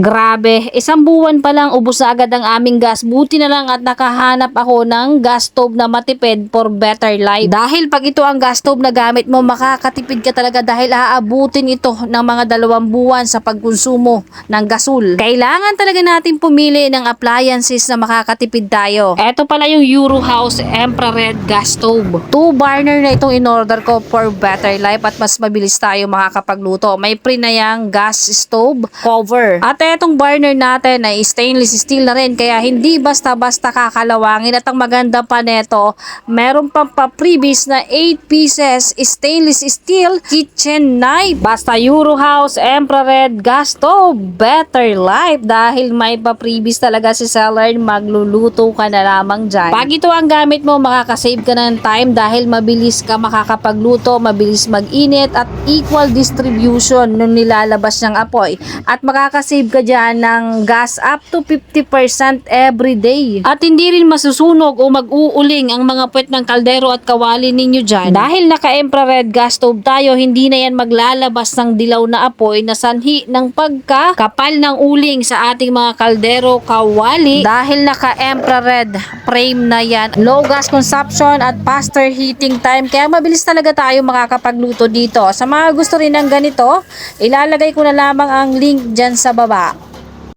Grabe, isang buwan pa lang ubos na agad ang aming gas. Buti na lang at nakahanap ako ng gas stove na matipid for better life. Dahil pag ito ang gas stove na gamit mo, makakatipid ka talaga dahil aabutin ito ng mga 2 buwan sa pagkonsumo ng gasol. Kailangan talaga natin pumili ng appliances na makakatipid tayo. Ito pala yung Eurohouse Infrared Gas Stove. 2 burner na itong in-order ko for better life at mas mabilis tayo makakapagluto. May free na yang gas stove cover. At etong burner natin ay stainless steel na rin kaya hindi basta-basta kakalawangin at ang maganda pa neto, meron pang pa-previous na 8 pieces stainless steel kitchen knife. Basta Eurohouse Infrared Gas Stove, better life dahil may pa-previous talaga si seller, magluluto ka na lamang dyan. Pag ito ang gamit mo, makakasave ka ng time dahil mabilis ka makakapagluto, mabilis mag-init at equal distribution nung nilalabas ng apoy at makakasave ka dyan ng gas up to 50% every day. At hindi rin masusunog o mag-uuling ang mga puwet ng kaldero at kawali ninyo dyan. Dahil naka-infrared gas stove tayo, hindi na yan maglalabas ng dilaw na apoy na sanhi ng pagkakapal ng uling sa ating mga kaldero, kawali. Dahil naka-infrared frame na yan, low gas consumption at faster heating time. Kaya mabilis talaga tayo makakapagluto dito. Sa mga gusto rin ng ganito, ilalagay ko na lamang ang link dyan sa baba.